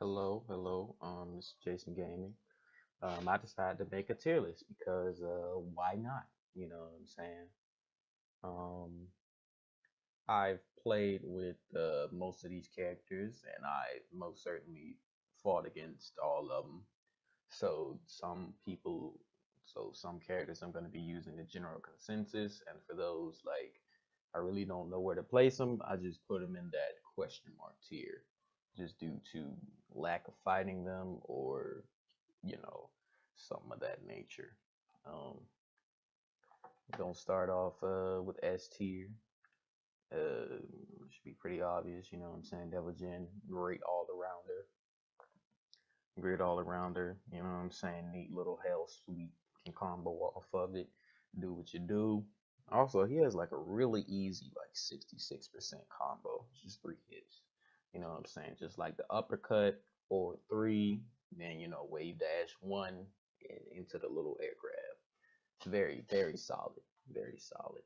Hello. This is Jason Gaming. I decided to make a tier list because why not? You know what I'm saying? Um, I've played with most of these characters, and I most certainly fought against all of them. So some characters I'm going to be using the general consensus, and for those like I really don't know where to place them, I just put them in that question mark tier, just due to lack of fighting them or you know something of that nature. Um, gonna start off with S tier. Should be pretty obvious, you know what I'm saying? Devil Jin, great all arounder. Great all arounder. You know what I'm saying? Neat little hell sweep. Can combo off of it. Do what you do. Also, he has like a really easy, like 66% combo. Just three hits. You know what I'm saying? Just like the uppercut or three, then wave dash one into the little air grab. Very solid. Very solid.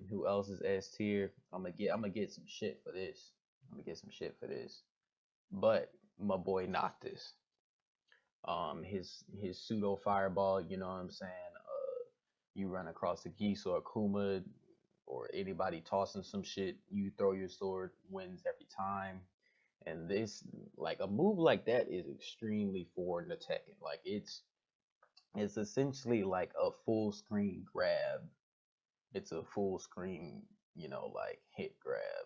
Who else is S tier? I'm gonna get some shit for this. I'm gonna get some shit for this. But my boy Noctis, his pseudo fireball, you know what I'm saying? You run across a geese or a kuma or anybody tossing some shit, you throw your sword, wins every time. And this, like a move like that, is extremely foreign to Tekken. Like it's essentially like a full screen grab. It's a full screen, like hit grab.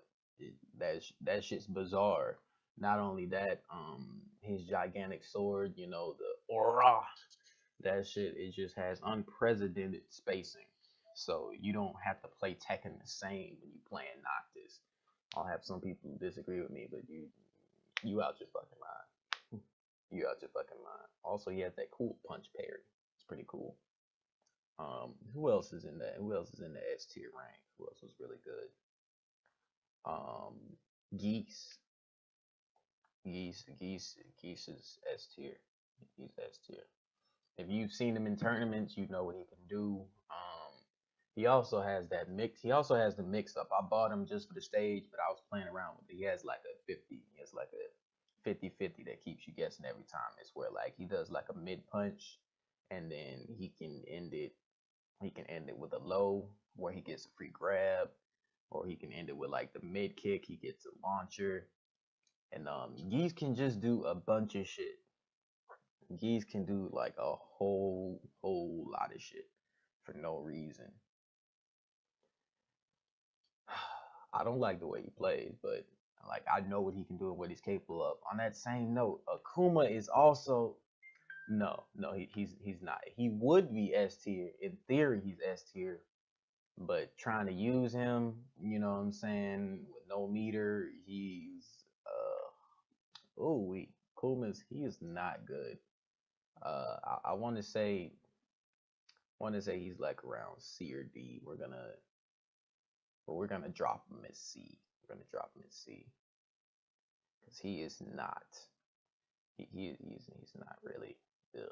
That shit's bizarre. Not only that, his gigantic sword, the aura, that shit, it just has unprecedented spacing. So you don't have to play Tekken the same when you playing Noctis. I'll have some people disagree with me, but you out your fucking mind. You out your fucking mind. Also, he has that cool punch parry. It's pretty cool. Who else is in that? Who else is in the S tier rank? Who else was really good? Um, Geese. Geese is S tier. He's S tier. If you've seen him in tournaments, you know what he can do. He also has that mix. He also has the mix up. I bought him just for the stage, but I was playing around with it. He has like a 50. He has like a 50-50 that keeps you guessing every time. It's where like he does like a mid punch, and then he can end it. He can end it with a low where he gets a free grab, or he can end it with like the mid kick. He gets a launcher, and Geese can just do a bunch of shit. Geese can do like a whole lot of shit for no reason. I don't like the way he plays, but like I know what he can do and what he's capable of. On that same note, Akuma is also no, he's not. He would be S tier. In theory, he's S tier, but trying to use him, you know what I'm saying, with no meter, he's we Kuma's he is not good. I want to say he's like around C or D. We're gonna drop him at C. We're gonna drop him at C because he is not. He's not really. Ugh,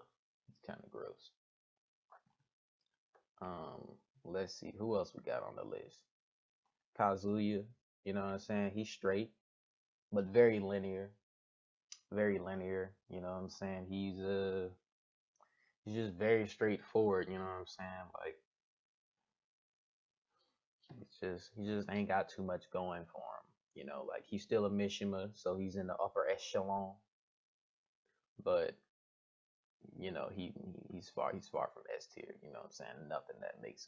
he's kind of gross. Um, let's see who else we got on the list. Kazuya, you know what I'm saying? He's straight, but very linear. Very linear. You know what I'm saying? He's just very straightforward. You know what I'm saying? Like he just ain't got too much going for him. Like he's still a Mishima, so he's in the upper echelon, but he's far from S tier. You know what I'm saying? Nothing that makes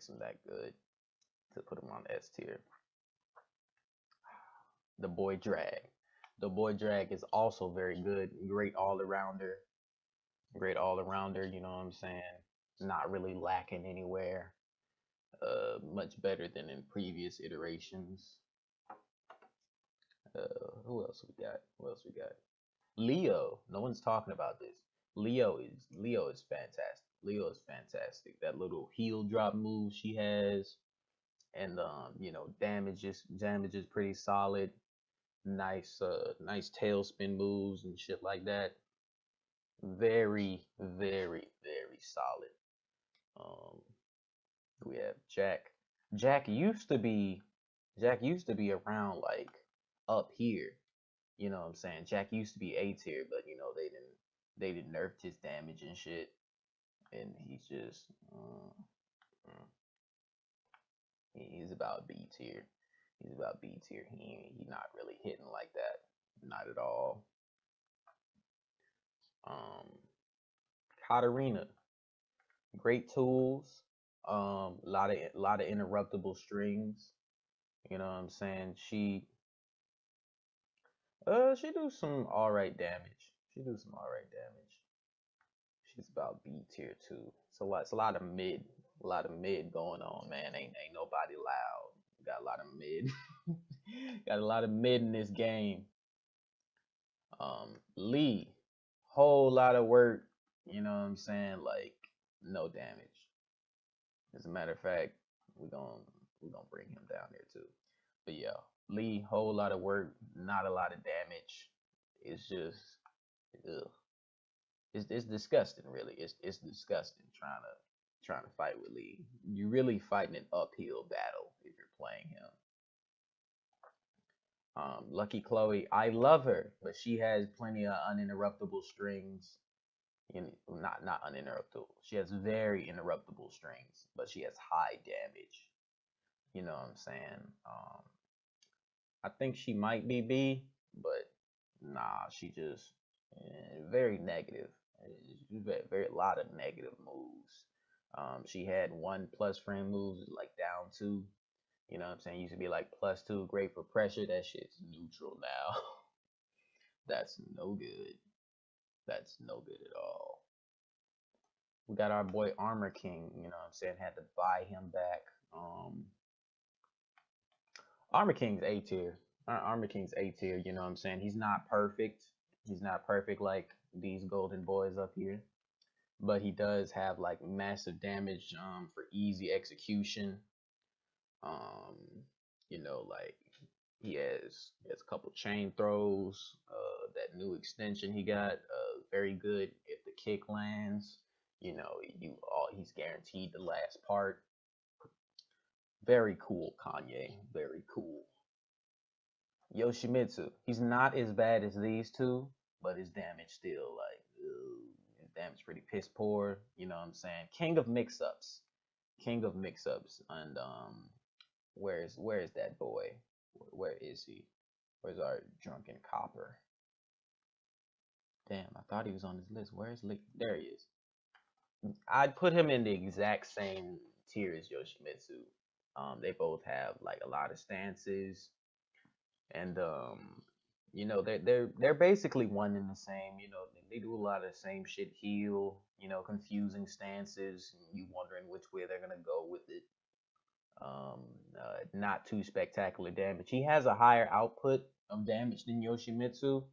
him that good to put him on S tier. The boy Drag. The boy Drag is also very good. Great all arounder. Great all arounder. You know what I'm saying? Not really lacking anywhere. Much better than in previous iterations. Who else we got? Who else we got? Leo. No one's talking about this. Leo is fantastic. Leo is fantastic. That little heel drop move she has, and damage is pretty solid. Nice tailspin moves and shit like that. Very solid. Um, we have Jack. Jack used to be Jack used to be around like up here. You know what I'm saying? Jack used to be A tier, but they didn't nerf his damage and shit, and he's just mm, he's about B tier. He's about B tier. He not really hitting like that, not at all. Um, Katarina, great tools. A lot of interruptible strings. You know what I'm saying? She do some alright damage. She do some alright damage. She's about B tier too. It's a lot of mid, going on, man. Ain't nobody loud. Got a lot of mid. Got a lot of mid in this game. Lee, whole lot of work. You know what I'm saying? Like no damage. As a matter of fact, we're gonna bring him down there too. But yeah, Lee, whole lot of work, not a lot of damage. It's just, ugh. It's disgusting, really. It's disgusting trying to fight with Lee. You're really fighting an uphill battle if you're playing him. Lucky Chloe, I love her, but she has plenty of uninterruptible strings. Not uninterruptible. She has very interruptible strings, but she has high damage. You know what I'm saying? I think she might be B, but nah, she just very negative. Very a lot of negative moves. She had one plus frame moves like down two. You know what I'm saying? Used to be like plus two, great for pressure. That shit's neutral now. That's no good. That's no good at all. We got our boy Armor King. You know what I'm saying? Had to buy him back. Armor King's A tier. Armor King's A tier. You know what I'm saying? He's not perfect. He's not perfect like these golden boys up here, but he does have like massive damage for easy execution. Um, like he has a couple chain throws. That new extension he got, very good if the kick lands. He's guaranteed the last part. Very cool, Kanye. Very cool. Yoshimitsu. He's not as bad as these two, but his damage still like his damage pretty piss poor. You know what I'm saying? King of mix-ups. King of mix-ups. And where is that boy? Where is he? Where's our drunken copper? Damn, I thought he was on this list. Where's Lee? There he is. I'd put him in the exact same tier as Yoshimitsu. They both have like a lot of stances, and they're basically one and the same. They do a lot of the same shit. Heal, confusing stances. You wondering which way they're gonna go with it. Not too spectacular damage. He has a higher output of damage than Yoshimitsu,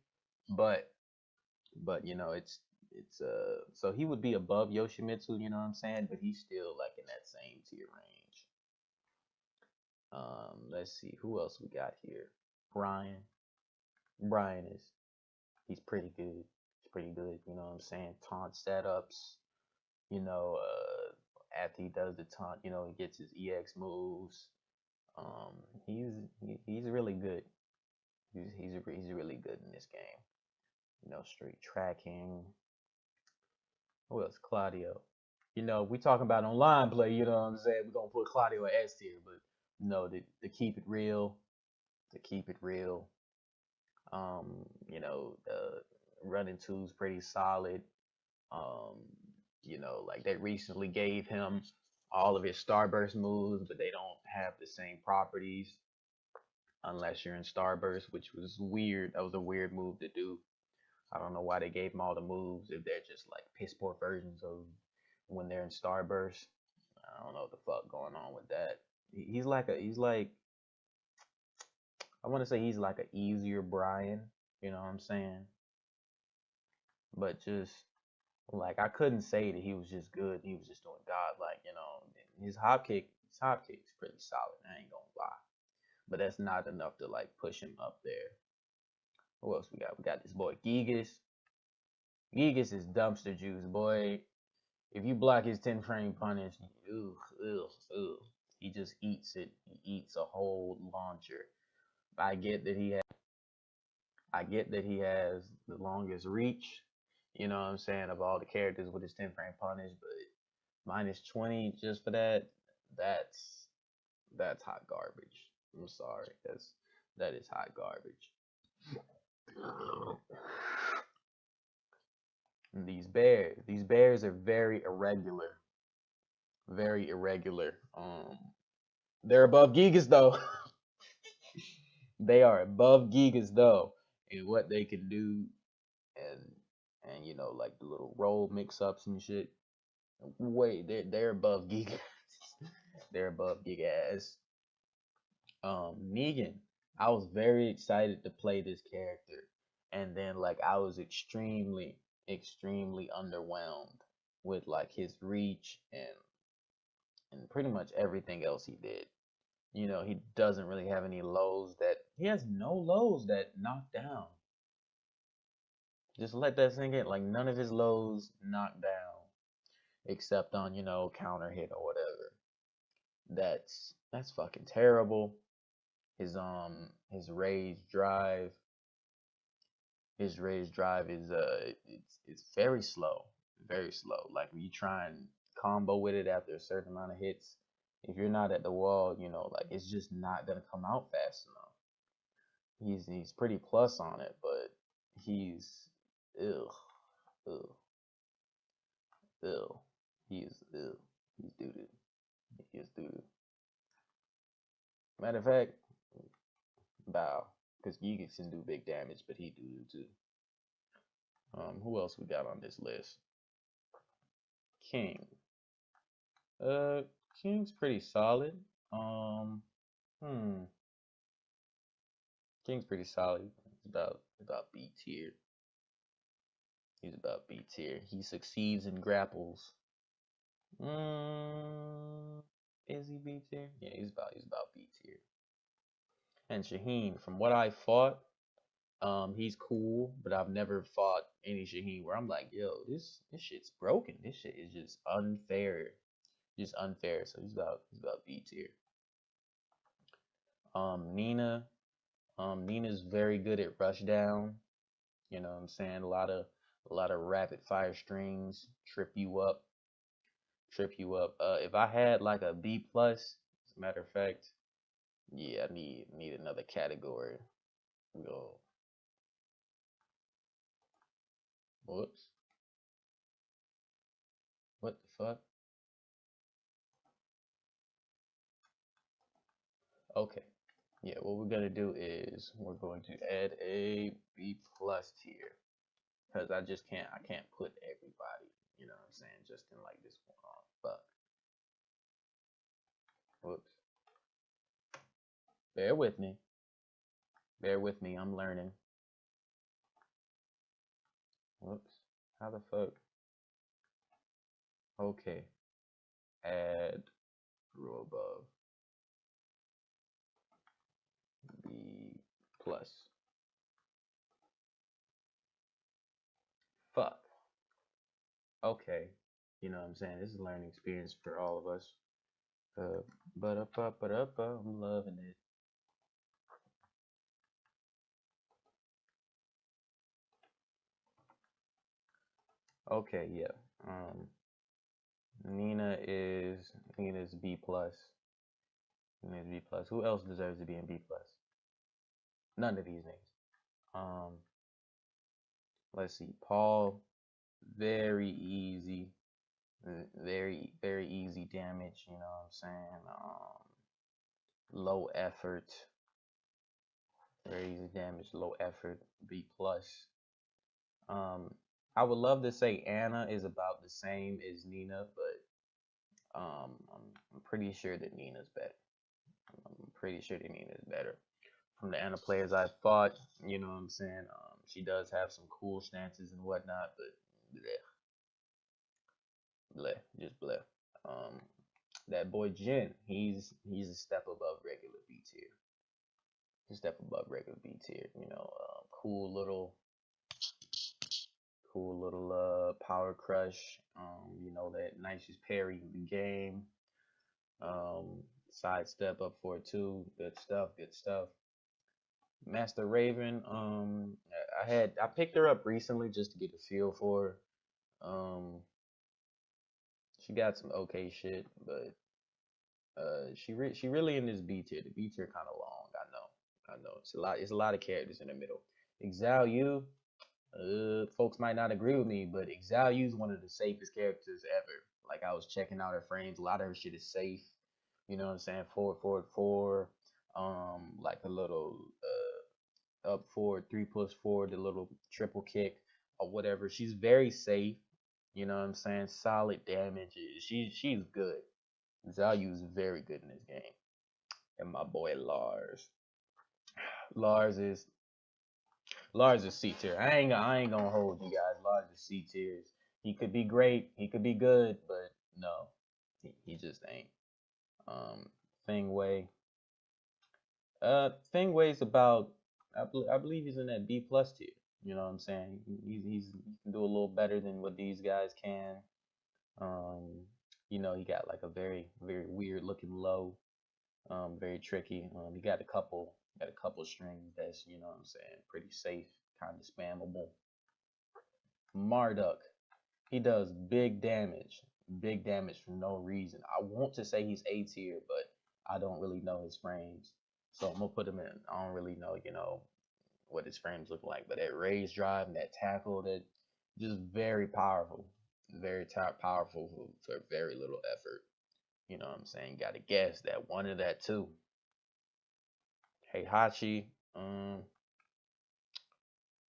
but it's so he would be above Yoshimitsu. You know what I'm saying? But he's still like in that same tier range. Let's see who else we got here. Brian. Brian is he's pretty good. He's pretty good. You know what I'm saying? Taunt setups. You know, after he does the taunt, he gets his EX moves. Um, he's really good. He's really good in this game. Straight tracking. Who else? Claudio. We talking about online play. You know what I'm saying? We're gonna put Claudio at S tier, but no, to keep it real, to keep it real. The running two's pretty solid. Um, like they recently gave him all of his Starburst moves, but they don't have the same properties unless you're in Starburst, which was weird. That was a weird move to do. I don't know why they gave him all the moves if they're just like piss poor versions of when they're in Starburst. I don't know what the fuck going on with that. He's like I want to say he's like an easier Brian. You know what I'm saying? But just like I couldn't say that he was just good. He was just doing God like his hop kick's pretty solid. I ain't gonna lie, but that's not enough to like push him up there. Who else we got? We got this boy Gigas. Gigas is dumpster juice, boy. If you block his 10 frame punish, ugh, ugh, ugh. He just eats it. He eats a whole launcher. I get that I get that he has the longest reach, you know what I'm saying, of all the characters with his 10 frame punish, but -20 just for that, that's that's hot garbage. I'm sorry. That is hot garbage. These bears are very irregular. Very irregular. They're above Gigas though. They are above Gigas though, and what they can do, and you know, like the little roll mix ups and shit. Wait, they're above Gigas. They're above Gigas. Negan, I was very excited to play this character, and then like I was extremely underwhelmed with like his reach and pretty much everything else he did. You know, he doesn't really have any lows that he has no lows that knock down. Just let that sink in. Like none of his lows knock down except on, you know, counter hit or whatever. That's fucking terrible. His rage drive, is it's very slow. Very slow. Like when you try and combo with it after a certain amount of hits, if you're not at the wall, you know, like it's just not gonna come out fast enough. He's pretty plus on it, but he's ugh, ugh, ugh. He's ugh. He's doo-doo. He is doo-doo. Matter of fact, bow. Because Gigas can do big damage, but he do too. Who else we got on this list? King. Uh, King's pretty solid. Um, hmm. King's pretty solid. He's about B tier. He's about B tier. He succeeds in grapples. Mm, is he B tier? Yeah, he's about B tier. And Shaheen, from what I fought, he's cool, but I've never fought any Shaheen where I'm like, yo, this shit's broken. This shit is just unfair. So he's about B tier. Nina, Nina's very good at rush down. You know what I'm saying? A lot of rapid fire strings trip you up. If I had like a B plus, as a matter of fact, yeah, I need another category. Go. Whoops. What the fuck? Okay. Yeah, what we're gonna do is we're going to add a B plus tier because I can't put everybody, you know what I'm saying, just in like this one. Oh, fuck. Whoops. Bear with me. Bear with me. I'm learning. Whoops. How the fuck? Okay. Add row above B plus. Fuck. Okay. You know what I'm saying? This is a learning experience for all of us. But up, I'm loving it. Okay, yeah. Um, Nina's B plus. Nina's B plus. Who else deserves to be in B plus? None of these names. Um, let's see. Paul, very easy, very easy damage. You know what I'm saying? Low effort, very easy damage, low effort. B plus. Um, I would love to say Anna is about the same as Nina, but I'm pretty sure that Nina's better. I'm pretty sure that Nina's better. From the Anna players I've fought, you know what I'm saying? She does have some cool stances and whatnot, but bleh, just bleh. Um, that boy Jin, he's a step above regular B tier. He's a step above regular B tier. You know, cool little power crush. You know that nicest parry in the game. Side step up for it too. Good stuff. Good stuff. Master Raven. I picked her up recently just to get a feel for her. She got some okay shit, but she really in this B tier. The B tier kind of long. I know. It's a lot of characters in the middle. Exile you. Folks might not agree with me, but Exile you is one of the safest characters ever. Like I was checking out her frames. A lot of her shit is safe. You know what I'm saying? Forward, forward, four. Like a little up forward, three plus four, the little triple kick or whatever. She's very safe. You know what I'm saying? Solid damage. She's good. Zayu is very good in this game. And my boy Lars. Lars is Lars is C tier. I ain't gonna hold you guys. Lars is C tiers. He could be great. He could be good, but no, he just ain't. Um, Fingway. Fingway's about. I believe he's in that B plus tier. You know what I'm saying? He can do a little better than what these guys can. Um, he got like a very weird looking low. Very tricky. He got a couple strings that's what I'm saying pretty safe, kind of spammable. Marduk, he does big damage for no reason. I want to say he's A tier, but I don't really know his frames, so I'm gonna put him in. I don't really know, what his frames look like, but that raise drive and that tackle, that just very powerful, powerful for very little effort. You know what I'm saying? Got to guess that one or that two. Heihachi,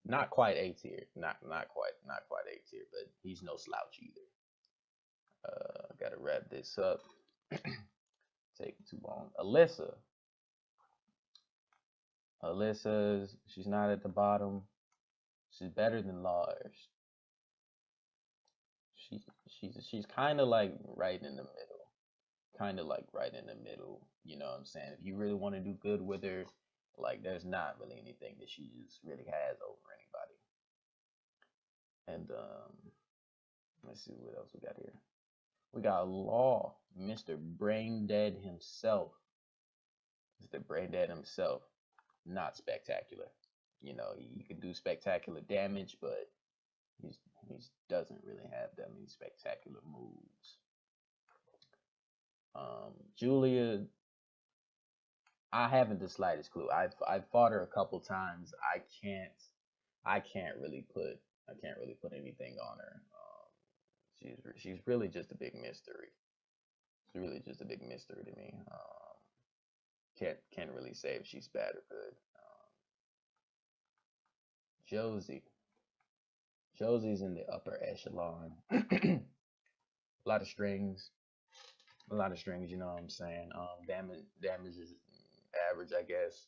not quite A tier, not quite A tier, but he's no slouch either. Gotta wrap this up. Taking too long. She's not at the bottom. She's better than Lars. She's she's kind of like right in the middle. Kind of like right in the middle. You know what I'm saying? If you really want to do good with her, like there's not really anything that she just really has over anybody. And let's see what else we got here. We got Law, Mr. Brain Dead himself. Mr. Brain Dead himself. Not spectacular. He could do spectacular damage, but he doesn't really have that many spectacular moves. Julia, I haven't the slightest clue. I've fought her a couple times. I can't really put anything on her. She's really just a big mystery. She's really just a big mystery to me. Can't really say if she's bad or good. Josie. Josie's in the upper echelon. A lot of strings. A lot of strings, you know what I'm saying? Damage is average, I guess.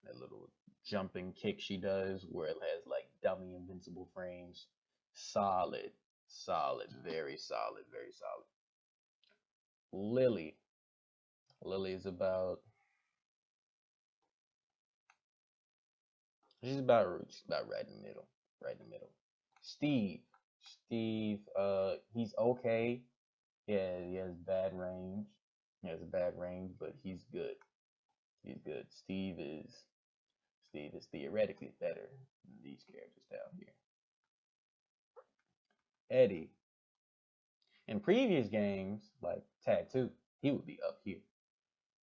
That little jumping kick she does where it has like dummy invincible frames. Solid, solid, very solid, very solid. Lily. Lily is about she's about right in the middle. Right in the middle. Steve. He's okay. Yeah, he has bad range. He has a bad range, but he's good. He's good. Steve is theoretically better than these characters down here. Eddie. In previous games, like Tag 2, he would be up here.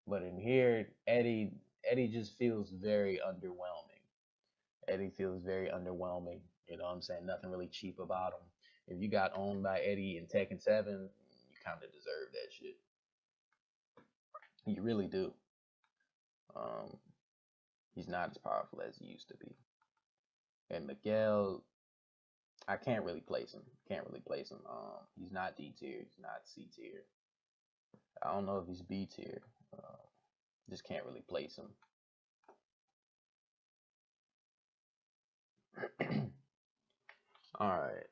But in here, Eddie just feels very underwhelming. Eddie feels very underwhelming. You know what I'm saying? Nothing really cheap about him. If you got owned by Eddie in Tekken 7, you kind of deserve that shit. You really do. Um, he's not as powerful as he used to be. And Miguel, I can't really place him. Can't really place him. He's not D tier. He's not C tier. I don't know if he's B tier. Just can't really place him. All right.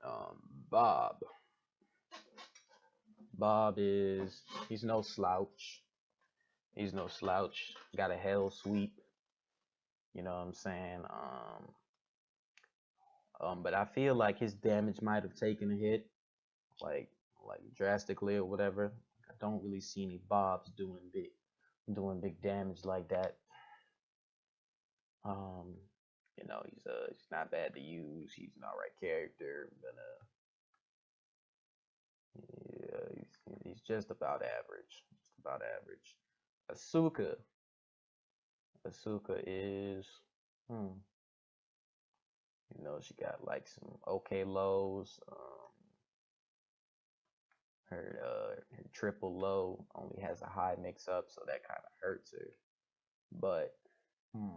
Bob. He's no slouch. He's no slouch. Got a hell sweep. You know what I'm saying? But I feel like his damage might have taken a hit, like like drastically or whatever. I don't really see any Bobs doing big, doing big damage like that. Um, he's not bad to use. He's an alright character, but yeah, he's just about average. Just about average. Asuka. Asuka is, hmm, she got like some okay lows. Her triple low only has a high mix up, so that kind of hurts her. But hmm,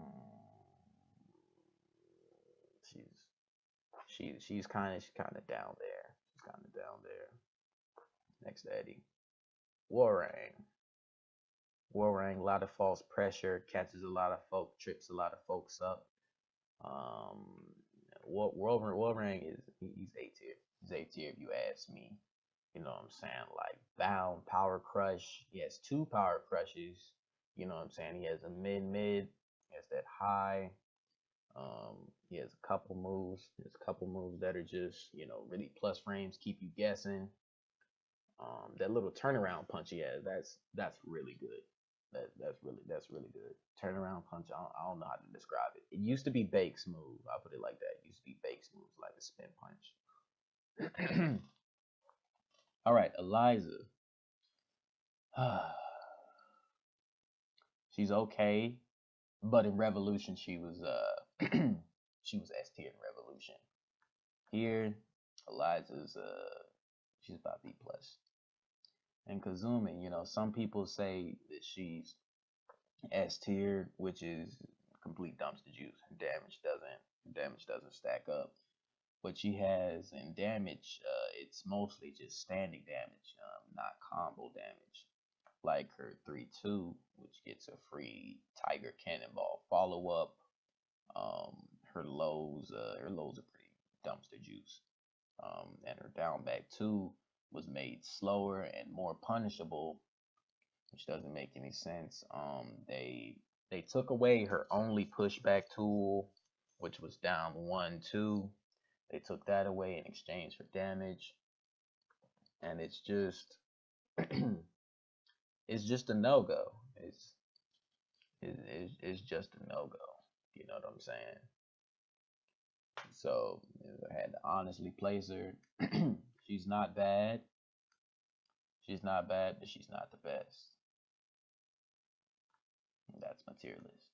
she's she's kind of down there. She's kind of down there. Next Eddie, Warang. Warang, a lot of false pressure, catches a lot of folk, trips a lot of folks up. Um, Warang he's A tier. He's A tier if you ask me. You know what I'm saying? Like Bound, Power Crush. He has two Power Crushes. You know what I'm saying? He has a mid. He has that high. He has a couple moves. There's a couple moves that are just, really plus frames, keep you guessing. That little turnaround punch he has, that's really good. That's really good. Turnaround punch. I don't know how to describe it. It used to be Bake's move. I put it like that. It used to be Bake's move, like a spin punch. All right, Eliza. She's okay, but in Revolution she was she was S tier in Revolution. Here, Eliza's she's about B plus. And Kazumi, some people say that she's S tier, which is complete dumpster juice. Damage doesn't stack up. What she has in damage, it's mostly just standing damage, not combo damage. Like her 3-2, which gets a free Tiger Cannonball follow up. Um, her lows are pretty dumpster juice. And her down back 2 was made slower and more punishable, which doesn't make any sense. They took away her only pushback tool, which was down 1-2. They took that away in exchange for damage, and it's just it's just a no go. It's just a no go. You know what I'm saying? So I had to honestly place her. She's not bad. She's not bad, but she's not the best. That's my tier list.